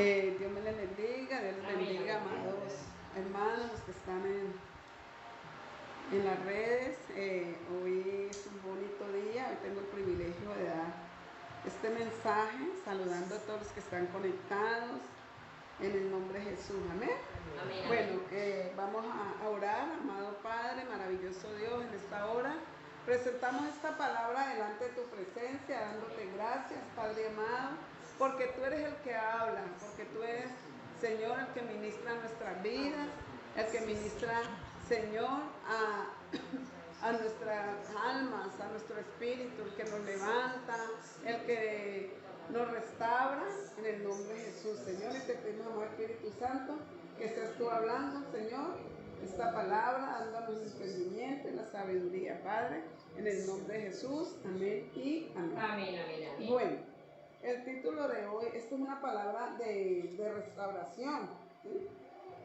Dios me les bendiga, Dios les bendiga, amados hermanos, los que están en las redes. Hoy es un bonito día, hoy tengo el privilegio de dar este mensaje, saludando a todos los que están conectados, en el nombre de Jesús, amén. Amén. Bueno, vamos a orar, amado Padre, maravilloso Dios, en esta hora. Presentamos esta palabra delante de tu presencia, dándote gracias, Padre amado, porque tú eres el que habla, porque tú eres, Señor, el que ministra nuestras vidas, el que ministra, Señor, a nuestras almas, a nuestro espíritu, el que nos levanta, el que nos restaura, en el nombre de Jesús, Señor. Y te pedimos, amado Espíritu Santo, que seas tú hablando, Señor, esta palabra, dándonos el entendimiento y la sabiduría, Padre, en el nombre de Jesús, amén y amén. Amén, amén, amén. Bueno, el título de hoy, esto es una palabra de restauración, ¿sí?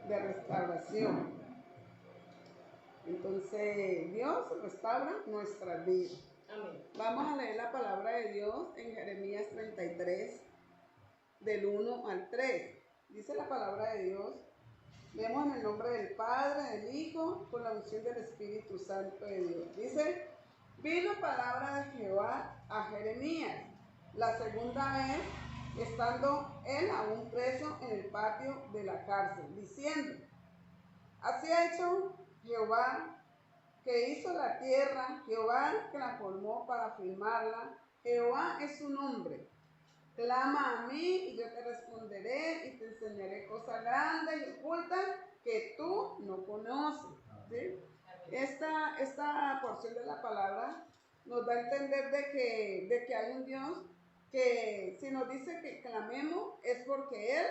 De restauración. Entonces, Dios restaura nuestras vidas. Amén. Vamos a leer la palabra de Dios en Jeremías 33, del 1 al 3. Dice la palabra de Dios: leemos en el nombre del Padre, del Hijo, con la unción del Espíritu Santo de Dios. Dice: vino palabra de Jehová a Jeremías la segunda vez, estando él aún preso en el patio de la cárcel, diciendo: así ha hecho Jehová, que hizo la tierra, Jehová que la formó para afirmarla, Jehová es su nombre. Clama a mí y yo te responderé y te enseñaré cosas grandes y ocultas que tú no conoces. ¿Sí? Esta porción de la palabra nos da a entender de que hay un Dios que, si nos dice que clamemos, es porque Él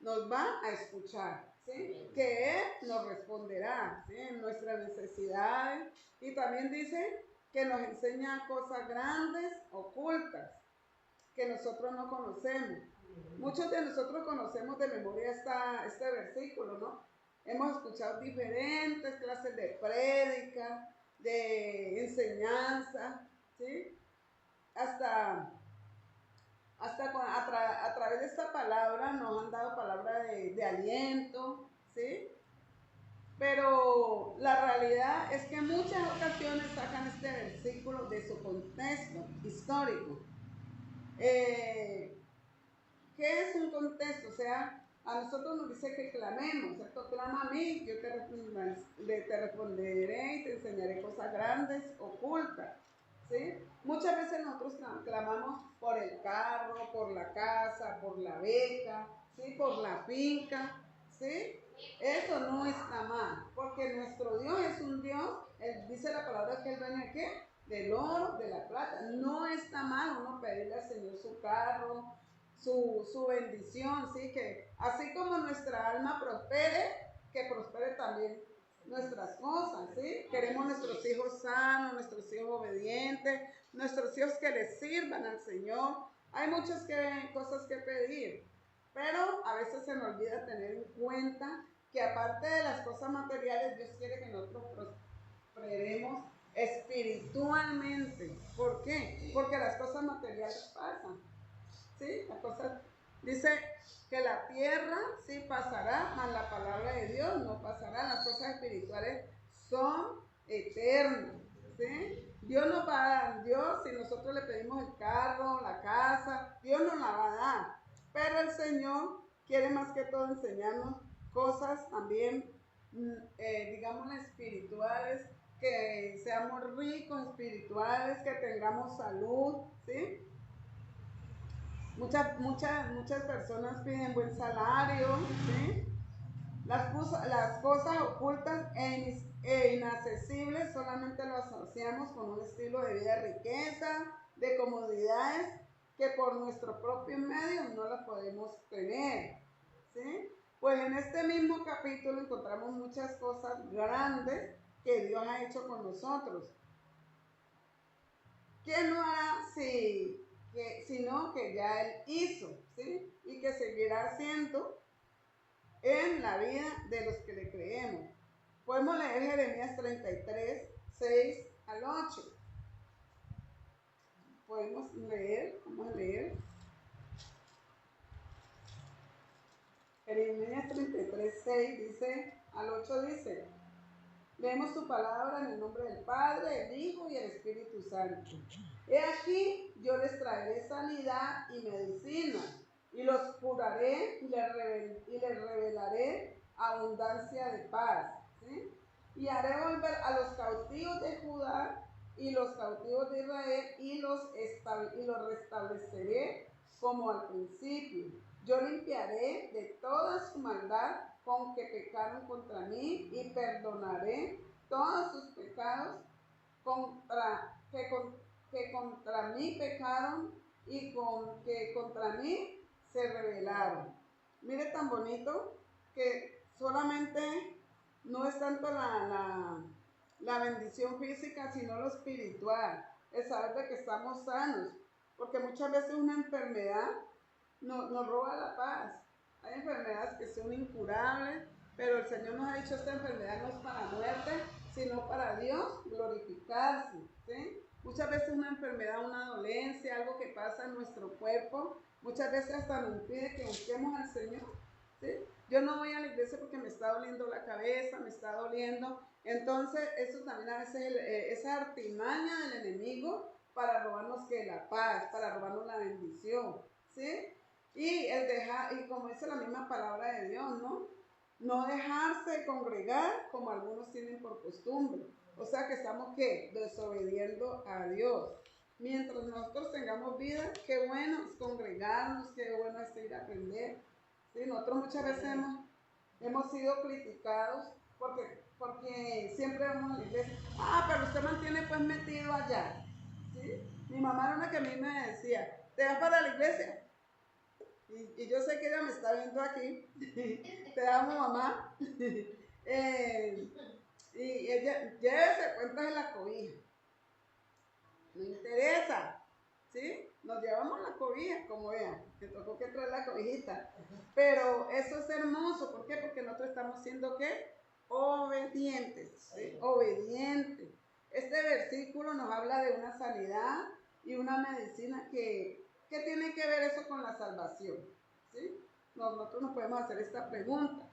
nos va a escuchar, ¿sí? Que Él nos responderá, ¿sí? En nuestras necesidades. Y también dice que nos enseña cosas grandes, ocultas, que nosotros no conocemos. Muchos de nosotros conocemos de memoria este versículo, ¿no? Hemos escuchado diferentes clases de prédica, de enseñanza, ¿sí? A través de esta palabra nos han dado palabras de aliento, ¿sí? Pero la realidad es que en muchas ocasiones sacan este versículo de su contexto histórico. ¿Qué es un contexto? O sea, a nosotros nos dice que clamemos, ¿cierto? Clama a mí, yo te responderé y te enseñaré cosas grandes, ocultas, ¿sí? Muchas veces nosotros clamamos por el carro, por la casa, por la beca, ¿sí? Por la finca, ¿sí? Eso no está mal, porque nuestro Dios es un Dios, dice la palabra que Él dueño de ¿qué? Del oro, de la plata. No está mal uno pedirle al Señor su carro, su bendición, ¿sí? Que así como nuestra alma prospere, que prospere también nuestras cosas, ¿sí? Queremos nuestros hijos sanos, nuestros hijos obedientes, nuestros hijos que les sirvan al Señor. Hay muchas cosas que pedir, pero a veces se nos olvida tener en cuenta que aparte de las cosas materiales, Dios quiere que nosotros prosperemos espiritualmente. ¿Por qué? Porque las cosas materiales pasan, ¿sí? Las cosas, dice que la tierra sí pasará, mas la palabra de Dios no pasará. Las cosas espirituales son eternas, ¿sí? Dios nos va a dar, Dios, si nosotros le pedimos el carro, la casa, Dios nos la va a dar. Pero el Señor quiere más que todo enseñarnos cosas también, digámosle espirituales, que seamos ricos espirituales, que tengamos salud, ¿sí? Muchas personas piden buen salario, ¿sí? Las cosas ocultas e inaccesibles solamente lo asociamos con un estilo de vida de riqueza, de comodidades, que por nuestro propio medio no las podemos tener, ¿sí? Pues en este mismo capítulo encontramos muchas cosas grandes que Dios ha hecho con nosotros. ¿Quién no hará sino que ya Él hizo, ¿sí? Y que seguirá haciendo en la vida de los que le creemos? Podemos leer Jeremías 33, 6 al 8. Vamos a leer. Jeremías 33, 6 dice, al 8 dice, leemos tu palabra en el nombre del Padre, el Hijo y el Espíritu Santo. He aquí, yo les traeré sanidad y medicina, y los curaré y les revelaré abundancia de paz. ¿Sí? Y haré volver a los cautivos de Judá y los cautivos de Israel y los restableceré como al principio. Yo limpiaré de toda su maldad con que pecaron contra mí y perdonaré todos sus pecados que contra mí pecaron y que contra mí se rebelaron. Mire tan bonito que solamente no es tanto la bendición física, sino lo espiritual, el saber de que estamos sanos, porque muchas veces una enfermedad nos roba la paz. Hay enfermedades que son incurables, pero el Señor nos ha dicho esta enfermedad no es para muerte, sino para Dios glorificarse. ¿Sí? Muchas veces una enfermedad, una dolencia, algo que pasa en nuestro cuerpo, muchas veces hasta nos impide que busquemos al Señor. ¿Sí? Yo no voy a la iglesia porque me está doliendo la cabeza, me está doliendo. Entonces, eso también a veces esa artimaña del enemigo para robarnos que la paz, para robarnos la bendición. ¿Sí? Y como dice la misma palabra de Dios, ¿no? No dejarse congregar como algunos tienen por costumbre. O sea que estamos, ¿qué? Desobediendo a Dios. Mientras nosotros tengamos vida, qué bueno es congregarnos, qué bueno es ir a aprender. ¿Sí? Nosotros muchas veces hemos sido criticados porque siempre vamos a la iglesia. Pero usted mantiene pues metido allá. ¿Sí? Mi mamá era una que a mí me decía, ¿te vas para la iglesia? Y yo sé que ella me está viendo aquí. Te amo, mamá. Y ella, llévese cuentas en la cobija. No interesa. ¿Sí? Nos llevamos la cobija, como vean. Me tocó que traer la cobijita. Pero eso es hermoso. ¿Por qué? Porque nosotros estamos siendo, ¿qué? Obedientes. ¿Sí? Obedientes. Este versículo nos habla de una sanidad y una medicina que ¿qué tiene que ver eso con la salvación? ¿Sí? Nosotros nos podemos hacer esta pregunta.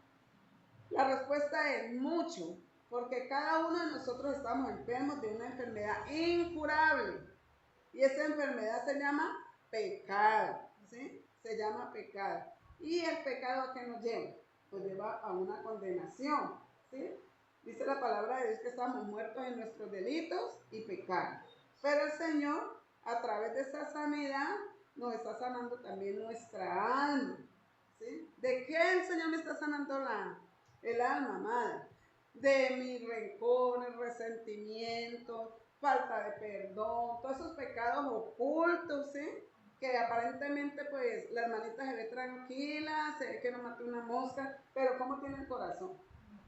La respuesta es mucho, porque cada uno de nosotros estamos enfermos de una enfermedad incurable. Y esa enfermedad se llama pecado. ¿Sí? Se llama pecado. ¿Y el pecado a qué nos lleva? Pues lleva a una condenación. ¿Sí? Dice la palabra de Dios que estamos muertos en nuestros delitos y pecados. Pero el Señor, a través de esa sanidad, nos está sanando también nuestra alma. ¿Sí? ¿De qué el Señor me está sanando el alma, amada? De mis rencores, resentimientos, falta de perdón, todos esos pecados ocultos, ¿sí? Que aparentemente pues la hermanita se ve tranquila, se ve que no mató una mosca, pero ¿cómo tiene el corazón?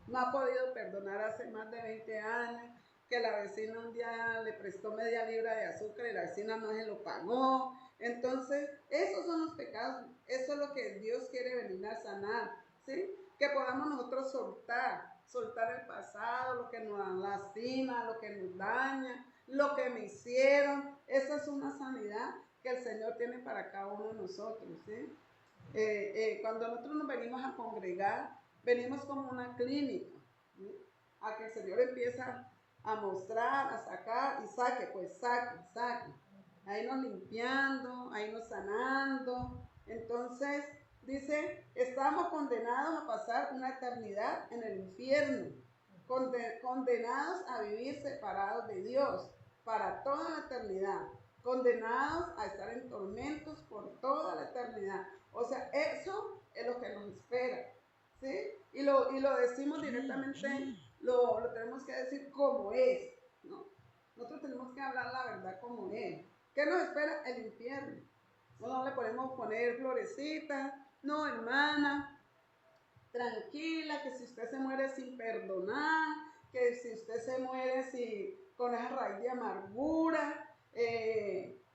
No ha podido perdonar hace más de 20 años, que la vecina un día le prestó media libra de azúcar y la vecina no se lo pagó. Entonces, esos son los pecados, eso es lo que Dios quiere venir a sanar, ¿sí? Que podamos nosotros soltar el pasado, lo que nos lastima, lo que nos daña, lo que me hicieron. Esa es una sanidad que el Señor tiene para cada uno de nosotros, ¿sí? Cuando nosotros nos venimos a congregar, venimos como una clínica, ¿sí? A que el Señor empieza a mostrar, a sacar y saque, pues saque. Ahí nos limpiando, ahí nos sanando. Entonces, dice, estamos condenados a pasar una eternidad en el infierno, condenados a vivir separados de Dios para toda la eternidad, condenados a estar en tormentos por toda la eternidad. O sea, eso es lo que nos espera, ¿sí? Y lo decimos directamente, lo tenemos que decir como es, ¿no? Nosotros tenemos que hablar la verdad como es. ¿Qué nos espera? El infierno. No le podemos poner florecitas, no, hermana, tranquila, que si usted se muere sin perdonar, que si usted se muere con esa raíz de amargura,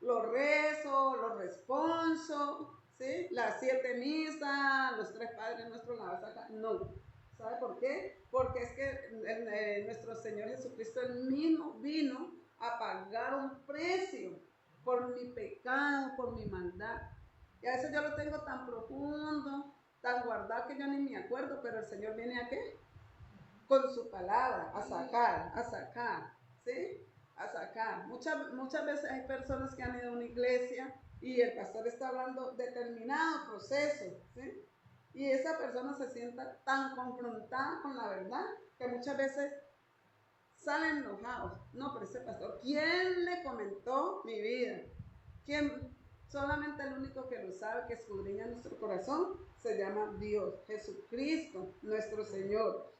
los rezos, los responsos, ¿sí? Las 7 misas, los 3 padres nuestros la vas a sacar. No. ¿Sabe por qué? Porque es que nuestro Señor Jesucristo él mismo vino a pagar un precio por mi pecado, por mi maldad. Y a veces yo lo tengo tan profundo, tan guardado que yo ni me acuerdo, pero el Señor viene a qué? Con su palabra, a sacar, ¿sí? A sacar. Muchas veces hay personas que han ido a una iglesia y el pastor está hablando determinado proceso, ¿sí? Y esa persona se sienta tan confrontada con la verdad que muchas veces salen enojados. No, pero ese pastor, ¿quién le comentó mi vida? ¿Quién? Solamente el único que lo sabe, que escudriña nuestro corazón, se llama Dios, Jesucristo, nuestro Señor.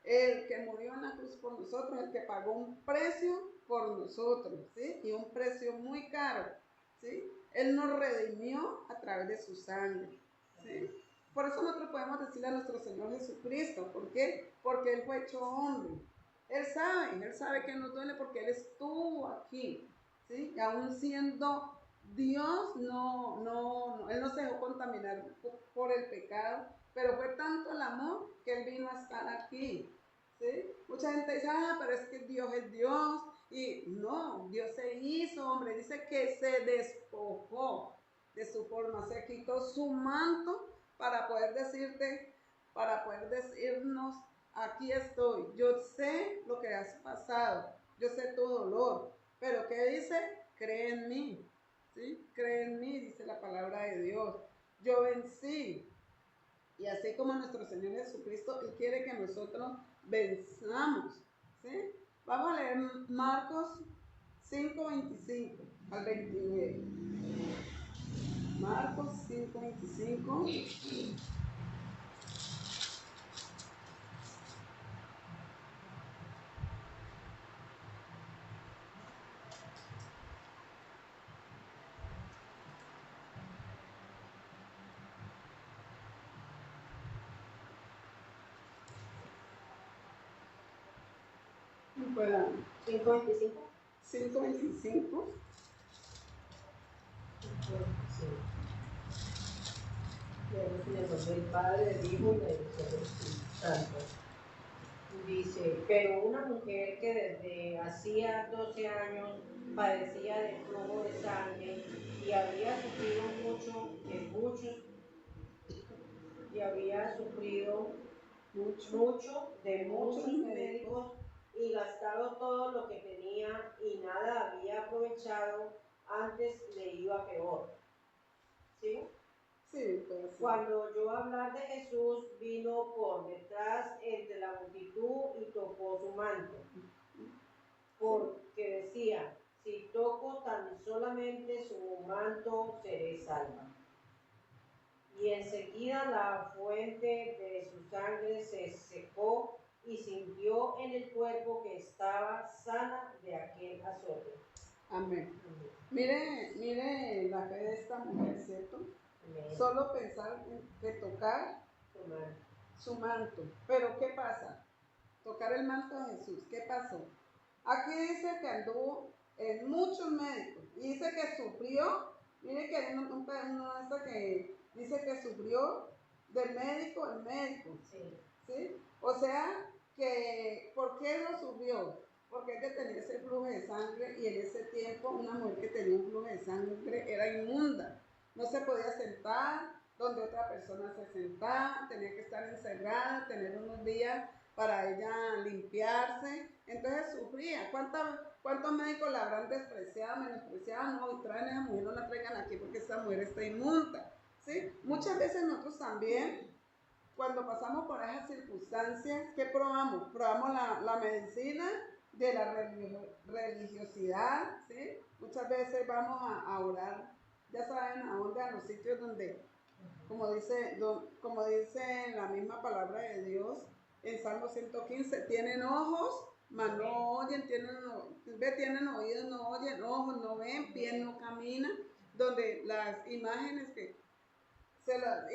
El que murió en la cruz por nosotros, el que pagó un precio por nosotros, ¿sí? Y un precio muy caro, ¿sí? Él nos redimió a través de su sangre, ¿sí? Por eso nosotros podemos decirle a nuestro Señor Jesucristo, ¿por qué? Porque Él fue hecho hombre. Él sabe que nos duele porque Él estuvo aquí, ¿sí? Y aún siendo Dios, Él no se dejó contaminar por el pecado, pero fue tanto el amor que Él vino a estar aquí, ¿sí? Mucha gente dice, pero es que Dios es Dios, y no, Dios se hizo hombre, dice que se despojó de su forma, se quitó su manto para poder decirnos, aquí estoy, yo sé lo que has pasado, yo sé tu dolor, pero ¿qué dice? Cree en mí, ¿sí? Cree en mí, dice la palabra de Dios, yo vencí. Y así como nuestro Señor Jesucristo, Él quiere que nosotros venzamos, ¿sí? Vamos a leer Marcos 5:25 al 29. Marcos 5:25. Bueno, 5:25. 5:25. El Padre, del Hijo y del Espíritu Santo. Dice, pero una mujer que desde hacía 12 años padecía de flujo de sangre y había sufrido mucho de muchos médicos y gastado todo lo que tenía y nada había aprovechado, antes le iba peor. ¿Sí? Sí, pues. Cuando oyó hablar de Jesús, vino por detrás entre la multitud y tocó su manto, porque decía, si toco tan solamente su manto, seré salva. Y enseguida la fuente de su sangre se secó y sintió en el cuerpo que estaba sana de aquel azote. Amén. Mire la fe de esta mujer, ¿cierto? Amén. Solo pensar que tocar su manto. Pero ¿qué pasa? Tocar el manto de Jesús. ¿Qué pasó? Aquí dice que anduvo en muchos médicos. Y dice que sufrió. Mire que hay uno que dice que sufrió del médico el médico. Sí. ¿Sí? O sea, que ¿por qué lo sufrió? Porque ella tenía ese flujo de sangre y en ese tiempo una mujer que tenía un flujo de sangre era inmunda. No se podía sentar donde otra persona se sentaba, tenía que estar encerrada, tener unos días para ella limpiarse. Entonces sufría. ¿Cuántos médicos la habrán despreciado, menospreciado? No, traen a esa mujer, no la traigan aquí porque esta mujer está inmunda. ¿Sí? Muchas veces nosotros también, cuando pasamos por esas circunstancias, ¿qué probamos? Probamos la medicina de la religiosidad, ¿sí? Muchas veces vamos a orar, ya saben a dónde, a los sitios donde, como dice la misma palabra de Dios en Salmo 115, tienen ojos, mas no oyen, tienen oídos, no oyen, ojos no ven, pies no caminan, donde las imágenes que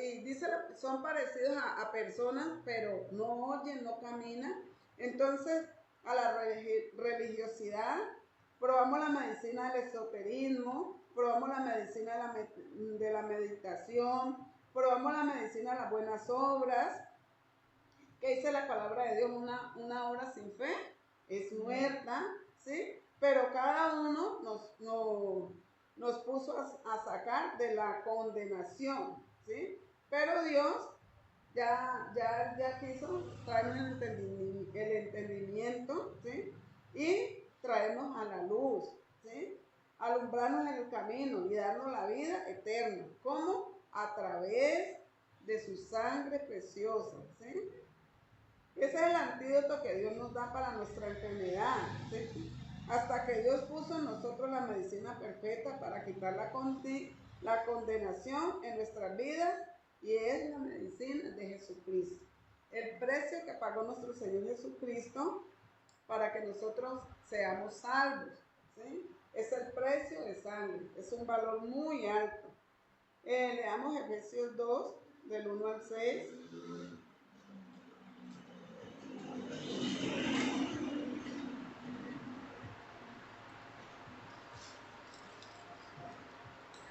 y dice, son parecidos a personas, pero no oyen, no caminan. Entonces, a la religiosidad, probamos la medicina del esoterismo, probamos la medicina de la meditación, probamos la medicina de las buenas obras. ¿Qué dice la palabra de Dios? Una obra sin fe es muerta, ¿sí? Pero cada uno nos puso a sacar de la condenación, ¿sí? Pero Dios ya quiso traernos el entendimiento, ¿sí? Y traernos a la luz, ¿sí? Alumbrarnos en el camino y darnos la vida eterna. ¿Cómo? A través de su sangre preciosa, ¿sí? Ese es el antídoto que Dios nos da para nuestra enfermedad, ¿sí? Hasta que Dios puso en nosotros la medicina perfecta para quitar la condenación en nuestras vidas, y es la medicina de Jesucristo. El precio que pagó nuestro Señor Jesucristo para que nosotros seamos salvos, ¿sí? Es el precio de sangre, es un valor muy alto. Leamos Efesios 2, del 1 al 6.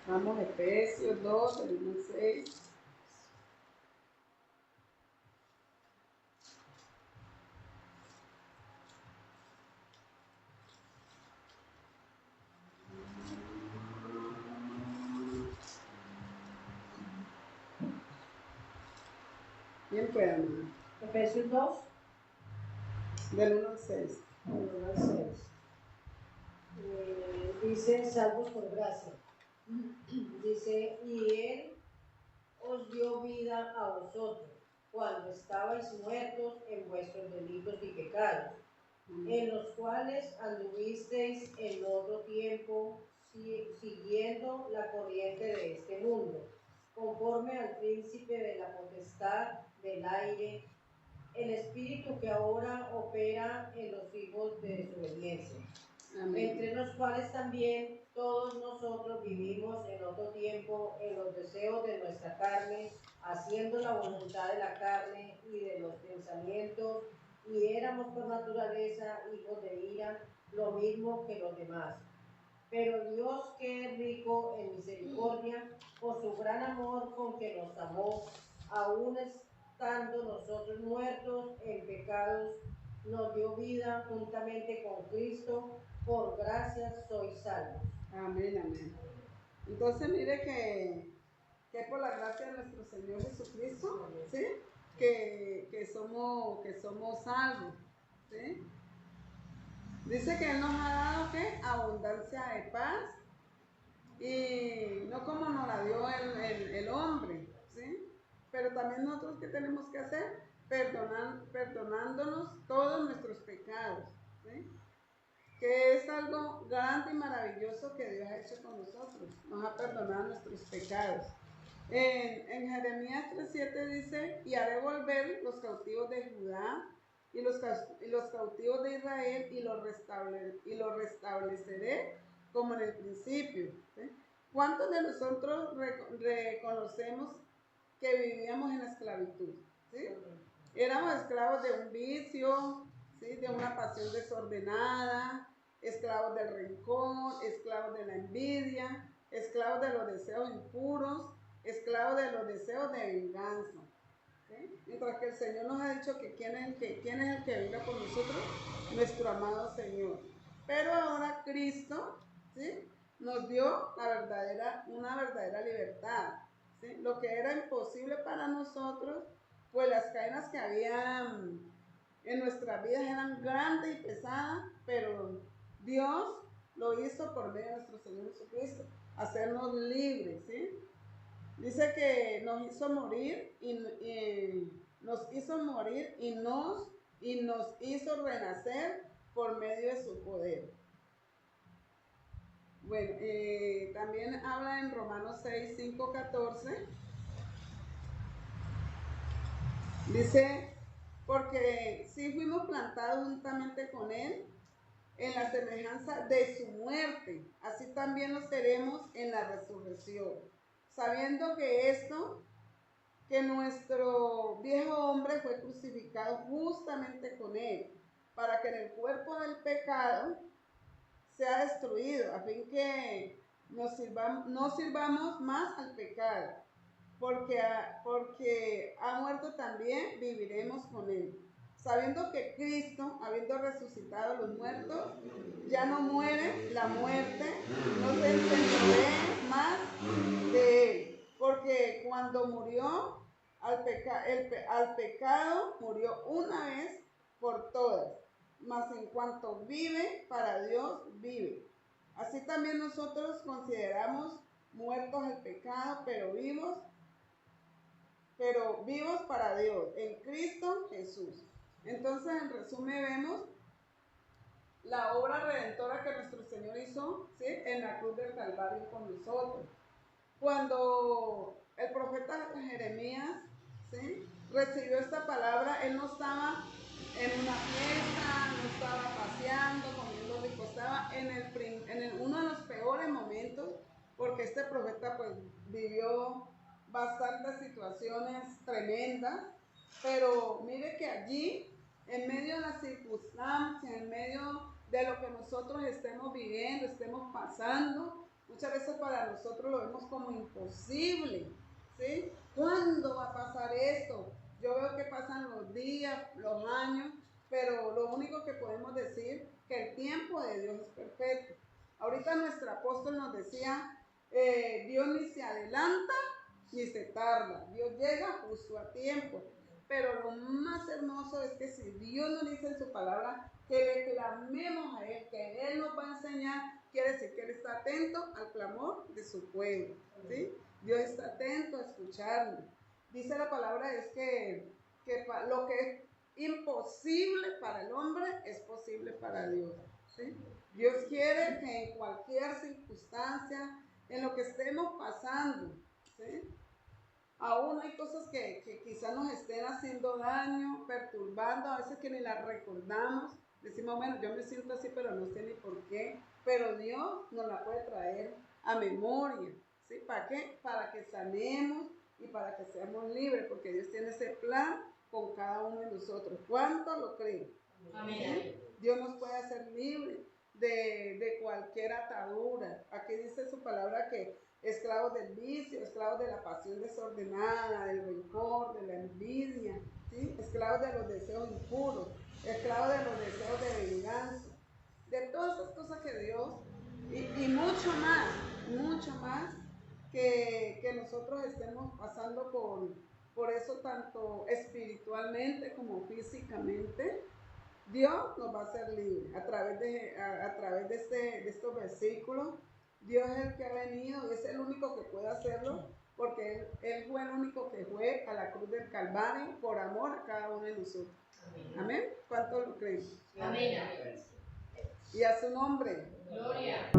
Vamos a Efesios 2, del 1 al 6. Bien, puedan. Efesios 2. Del 1 al 6. Del 1 al 6. Dice, salvos por gracia. Dice, y Él os dio vida a vosotros, cuando estabais muertos en vuestros delitos y pecados, en los cuales anduvisteis en otro tiempo, siguiendo la corriente de este mundo, conforme al príncipe de la potestad del aire, el espíritu que ahora opera en los hijos de desobediencia. Amén. Entre los cuales también todos nosotros vivimos en otro tiempo en los deseos de nuestra carne, haciendo la voluntad de la carne y de los pensamientos, y éramos por naturaleza hijos de ira, lo mismo que los demás. Pero Dios, que es rico en misericordia, por su gran amor con que nos amó, aún estando nosotros muertos en pecados, nos dio vida juntamente con Cristo. Por gracia sois salvos. Amén, amén. Entonces mire que por la gracia de nuestro Señor Jesucristo, ¿sí? Que somos salvos, ¿sí? Dice que Él nos ha dado, ¿qué? Abundancia de paz, y no como nos la dio el hombre, ¿sí? Pero también nosotros, ¿qué tenemos que hacer? Perdonándonos todos nuestros pecados, ¿sí? Que es algo grande y maravilloso que Dios ha hecho con nosotros, nos ha perdonado nuestros pecados. En Jeremías 3:7 dice, y haré volver los cautivos de Judá y los cautivos de Israel, y los restableceré como en el principio, ¿sí? ¿Cuántos de nosotros reconocemos que vivíamos en la esclavitud? ¿Sí? Éramos esclavos de un vicio, ¿sí? De una pasión desordenada, esclavos del rencor, esclavos de la envidia, esclavos de los deseos impuros, esclavos de los deseos de venganza, ¿sí? Mientras que el Señor nos ha dicho que quién es el que venga por nosotros, nuestro amado Señor. Pero ahora Cristo, ¿sí? Nos dio una verdadera libertad, ¿sí? Lo que era imposible para nosotros, pues las cadenas que habían en nuestras vidas eran grandes y pesadas, pero Dios lo hizo por medio de nuestro Señor Jesucristo, hacernos libres, ¿sí? Dice que nos hizo morir y nos hizo renacer por medio de su poder. Bueno, también habla en Romanos 6, 5, 14. Dice, porque si fuimos plantados juntamente con Él en la semejanza de su muerte, así también lo seremos en la resurrección, sabiendo que nuestro viejo hombre fue crucificado justamente con Él, para que en el cuerpo del pecado sea destruido, a fin que no sirvamos más al pecado, porque ha muerto también, viviremos con Él. Sabiendo que Cristo, habiendo resucitado a los muertos, ya no muere, la muerte no se enseñorea más de Él, porque cuando murió, al pecado murió una vez por todas, mas en cuanto vive, para Dios vive. Así también nosotros consideramos muertos al pecado, pero vivos para Dios, en Cristo Jesús. Entonces, en resumen, vemos la obra redentora que nuestro Señor hizo, ¿sí?, en la cruz del Calvario con nosotros. Cuando el profeta Jeremías, ¿sí?, recibió esta palabra, él no estaba en una fiesta, no estaba paseando, comiendo rico, estaba en uno de los peores momentos, porque este profeta pues vivió bastantes situaciones tremendas, pero mire que allí, en medio de las circunstancias, en medio de lo que nosotros estemos viviendo, estemos pasando, muchas veces para nosotros lo vemos como imposible, ¿sí? ¿Cuándo va a pasar esto? Yo veo que pasan los días, los años, pero lo único que podemos decir es que el tiempo de Dios es perfecto. Ahorita nuestro apóstol nos decía, Dios ni se adelanta ni se tarda, Dios llega justo a tiempo. Pero lo más hermoso es que si Dios nos dice en su palabra que le clamemos a Él, que Él nos va a enseñar, quiere decir que Él está atento al clamor de su pueblo, ¿sí? Dios está atento a escucharnos. Dice la palabra es que lo que es imposible para el hombre es posible para Dios, ¿sí? Dios quiere que en cualquier circunstancia, en lo que estemos pasando, ¿sí?, aún hay cosas que quizás nos estén haciendo daño, perturbando, a veces que ni las recordamos. Decimos, bueno, yo me siento así, pero no sé ni por qué. Pero Dios nos la puede traer a memoria, ¿sí? ¿Para qué? Para que sanemos y para que seamos libres, porque Dios tiene ese plan con cada uno de nosotros. ¿Cuánto lo creen? Amén. ¿Sí? Dios nos puede hacer libres de cualquier atadura. Aquí dice su palabra que esclavos del vicio, esclavos de la pasión desordenada, del rencor, de la envidia, ¿sí?, esclavos de los deseos impuros, esclavos de los deseos de venganza, de todas esas cosas que Dios, y mucho más que nosotros estemos pasando por eso, tanto espiritualmente como físicamente. Dios nos va a hacer libres a través de estos versículos. Dios es el que ha venido y es el único que puede hacerlo, porque Él fue el único que fue a la cruz del Calvario por amor a cada uno de nosotros. Amén. ¿Cuántos lo creen? Amén. Y a su nombre. Gloria.